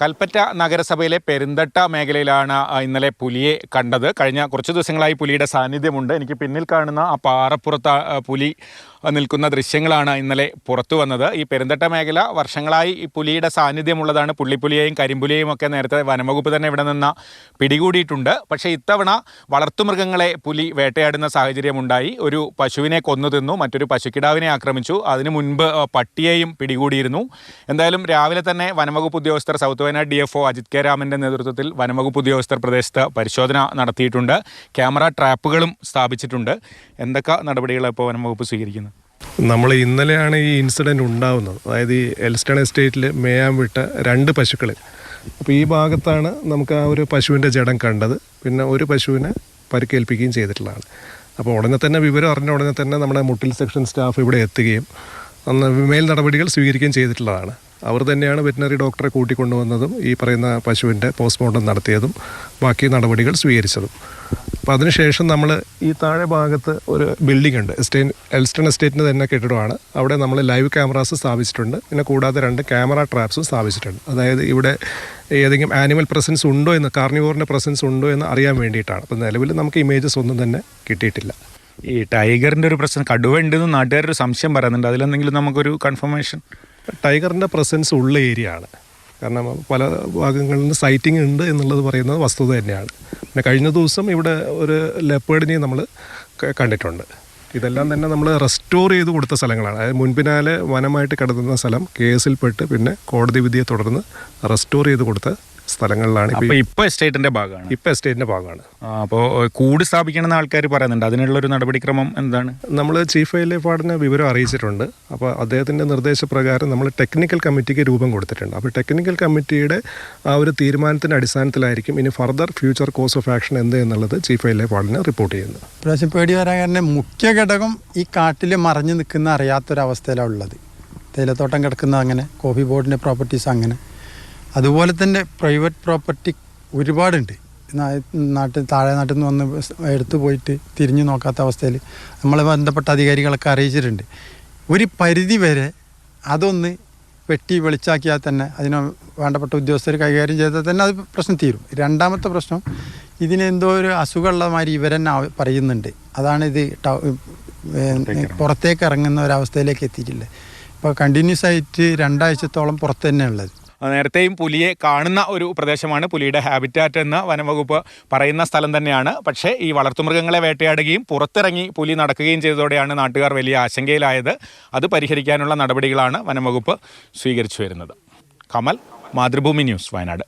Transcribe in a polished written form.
കൽപ്പറ്റ നഗരസഭയിലെ പെരുന്തട്ട മേഖലയിലാണ് ഇന്നലെ പുലിയെ കണ്ടത്. കഴിഞ്ഞ കുറച്ച് ദിവസങ്ങളായി പുലിയുടെ സാന്നിധ്യമുണ്ട്. എനിക്ക് പിന്നിൽ കാണുന്ന ആ പാറപ്പുറത്ത് പുലി നിൽക്കുന്ന ദൃശ്യങ്ങളാണ് ഇന്നലെ പുറത്തു വന്നത്. ഈ പെരുന്തട്ട മേഖല വർഷങ്ങളായി ഈ പുലിയുടെ സാന്നിധ്യമുള്ളതാണ്. പുള്ളിപ്പുലിയെയും കരിമ്പുലിയെയും ഒക്കെ നേരത്തെ വനംവകുപ്പ് തന്നെ ഇവിടെ നിന്ന് പിടികൂടിയിട്ടുണ്ട്. പക്ഷേ ഇത്തവണ വളർത്തുമൃഗങ്ങളെ പുലി വേട്ടയാടുന്ന സാഹചര്യമുണ്ടായി. ഒരു പശുവിനെ കൊന്നു തിന്നു, മറ്റൊരു പശുക്കിടാവിനെ ആക്രമിച്ചു. അതിനു മുൻപ് പട്ടിയെയും പിടികൂടിയിരുന്നു. എന്തായാലും രാവിലെ തന്നെ വനംവകുപ്പ് ഉദ്യോഗസ്ഥർ south Wayanad DFO Ajith K രാമൻ്റെ നേതൃത്വത്തിൽ വനംവകുപ്പ് ഉദ്യോഗസ്ഥർ പ്രദേശത്ത് പരിശോധന നടത്തിയിട്ടുണ്ട്. ക്യാമറ ട്രാപ്പുകളും സ്ഥാപിച്ചിട്ടുണ്ട്. എന്തൊക്കെ നടപടികളാണ് ഇപ്പോൾ വനംവകുപ്പ് സ്വീകരിക്കുന്നത്? നമ്മൾ ഇന്നലെയാണ് ഈ ഇൻസിഡൻറ്റ് ഉണ്ടാകുന്നത്. അതായത് ഈ എൽസ്റ്റൺ എസ്റ്റേറ്റിൽ മേയാൻ വിട്ട 2 പശുക്കൾ. അപ്പോൾ ഈ ഭാഗത്താണ് നമുക്ക് ആ ഒരു പശുവിൻ്റെ ജഡം കണ്ടത്. പിന്നെ ഒരു പശുവിനെ പരിക്കേൽപ്പിക്കുകയും ചെയ്തിട്ടുള്ളതാണ്. അപ്പോൾ ഉടനെ തന്നെ വിവരം അറിഞ്ഞ ഉടനെ തന്നെ നമ്മുടെ മുട്ടിൽ സെക്ഷൻ സ്റ്റാഫ് ഇവിടെ എത്തുകയും മേൽ നടപടികൾ സ്വീകരിക്കുകയും ചെയ്തിട്ടുള്ളതാണ്. അവർ തന്നെയാണ് വെറ്റിനറി ഡോക്ടറെ കൂട്ടിക്കൊണ്ടുവന്നതും ഈ പറയുന്ന പശുവിൻ്റെ പോസ്റ്റ്മോർട്ടം നടത്തിയതും ബാക്കി നടപടികൾ സ്വീകരിച്ചതും. അപ്പോൾ അതിനുശേഷം നമ്മൾ ഈ താഴെ ഭാഗത്ത് ഒരു ബിൽഡിംഗ് ഉണ്ട്, എൽസ്റ്റൺ എസ്റ്റേറ്റിൻ്റെ തന്നെ കെട്ടിടമാണ്. അവിടെ നമ്മൾ ലൈവ് ക്യാമറാസ് സ്ഥാപിച്ചിട്ടുണ്ട്. പിന്നെ കൂടാതെ 2 ക്യാമറ ട്രാപ്സും സ്ഥാപിച്ചിട്ടുണ്ട്. അതായത് ഇവിടെ ഏതെങ്കിലും ആനിമൽ പ്രസൻസ് ഉണ്ടോ എന്ന്, കാർണിവോറിൻ്റെ പ്രസൻസ് ഉണ്ടോ എന്ന് അറിയാൻ വേണ്ടിയിട്ടാണ്. അപ്പോൾ നിലവിൽ നമുക്ക് ഇമേജസ് ഒന്നും തന്നെ കിട്ടിയിട്ടില്ല. ഈ ടൈഗറിൻ്റെ ഒരു പ്രശ്നം, കടുവ ഉണ്ടെന്ന് നാട്ടുകാരൊരു സംശയം പറയുന്നുണ്ട്. അതിലെന്തെങ്കിലും നമുക്കൊരു കൺഫർമേഷൻ? ടൈഗറിൻ്റെ പ്രസൻസ് ഉള്ള ഏരിയ ആണ്. കാരണം പല ഭാഗങ്ങളിൽ നിന്ന് സൈറ്റിംഗ് ഉണ്ട് എന്നുള്ളത് പറയുന്നത് വസ്തുത തന്നെയാണ്. പിന്നെ കഴിഞ്ഞ ദിവസം ഇവിടെ ഒരു ലെപ്പേർഡിനെ നമ്മൾ കണ്ടിട്ടുണ്ട്. ഇതെല്ലാം തന്നെ നമ്മൾ റെസ്റ്റോർ ചെയ്ത് കൊടുത്ത സ്ഥലങ്ങളാണ്. അതായത് മുൻപിനാലെ വനമായിട്ട് കിടക്കുന്ന സ്ഥലം കേസിൽപ്പെട്ട് പിന്നെ കോടതി വിധിയെ തുടർന്ന് റെസ്റ്റോർ ചെയ്ത് കൊടുത്ത സ്ഥലങ്ങളിലാണ്. ഇപ്പോൾ എസ്റ്റേറ്റിൻ്റെ ഭാഗമാണ്. ഇപ്പോൾ എസ്റ്റേറ്റിൻ്റെ ഭാഗമാണ്. അപ്പോൾ കൂട് സ്ഥാപിക്കണമെന്ന് ആൾക്കാർ പറയുന്നുണ്ട്. അതിനുള്ളൊരു നടപടിക്രമം എന്താണ്? നമ്മൾ ചീഫ് വൈൽഡ് ലൈഫ് വാർഡനെ വിവരം അറിയിച്ചിട്ടുണ്ട്. അപ്പോൾ അദ്ദേഹത്തിൻ്റെ നിർദ്ദേശപ്രകാരം നമ്മൾ ടെക്നിക്കൽ കമ്മിറ്റിക്ക് രൂപം കൊടുത്തിട്ടുണ്ട്. അപ്പോൾ ടെക്നിക്കൽ കമ്മിറ്റിയുടെ ആ ഒരു തീരുമാനത്തിൻ്റെ അടിസ്ഥാനത്തിലായിരിക്കും ഇനി further future course of action എന്ത് എന്നുള്ളത് ചീഫ് വൈൽഡ് ലൈഫ് വാർഡിനെ റിപ്പോർട്ട് ചെയ്യുന്നത്. പ്രാവശ്യം പേടി വരാൻ കാരണം മുഖ്യ ഘടകം ഈ കാട്ടിൽ മറഞ്ഞു നിൽക്കുന്ന അറിയാത്തൊരവസ്ഥയിലാണ് ഉള്ളത്. തേയിലത്തോട്ടം കിടക്കുന്ന അങ്ങനെ, കോഫി ബോർഡിൻ്റെ പ്രോപ്പർട്ടീസ് അങ്ങനെ, അതുപോലെ തന്നെ പ്രൈവറ്റ് പ്രോപ്പർട്ടി ഒരുപാടുണ്ട്. താഴെ നാട്ടിൽ നിന്ന് വന്ന് എടുത്തു പോയിട്ട് തിരിഞ്ഞു നോക്കാത്ത അവസ്ഥയിൽ നമ്മളെ ബന്ധപ്പെട്ട അധികാരികളൊക്കെ അറിയിച്ചിട്ടുണ്ട്. ഒരു പരിധി വരെ അതൊന്ന് വെട്ടി വെളിച്ചാക്കിയാൽ തന്നെ, അതിന് വേണ്ടപ്പെട്ട ഉദ്യോഗസ്ഥർ കൈകാര്യം ചെയ്താൽ തന്നെ അത് പ്രശ്നം തീരും. രണ്ടാമത്തെ പ്രശ്നം, ഇതിനെന്തോ ഒരു അസുഖമുള്ള മാതിരി ഇവരെന്നെ പറയുന്നുണ്ട്. അതാണ് ഇത് പുറത്തേക്ക് ഇറങ്ങുന്ന ഒരവസ്ഥയിലേക്ക് എത്തിയിട്ടില്ല. ഇപ്പോൾ കണ്ടിന്യൂസ് ആയിട്ട് 2 ആഴ്ചത്തോളം പുറത്ത് തന്നെ ഉള്ളത്. നേരത്തെയും പുലിയെ കാണുന്ന ഒരു പ്രദേശമാണ്. പുലിയുടെ ഹാബിറ്റാറ്റ് എന്ന് വനംവകുപ്പ് പറയുന്ന സ്ഥലം തന്നെയാണ്. പക്ഷേ ഈ വളർത്തുമൃഗങ്ങളെ വേട്ടയാടുകയും പുറത്തിറങ്ങി പുലി നടക്കുകയും ചെയ്തതോടെയാണ് നാട്ടുകാർ വലിയ ആശങ്കയിലായത്. അത് പരിഹരിക്കാനുള്ള നടപടികളാണ് വനംവകുപ്പ് സ്വീകരിച്ചു വരുന്നത്. കമൽ, മാതൃഭൂമി ന്യൂസ്, വയനാട്.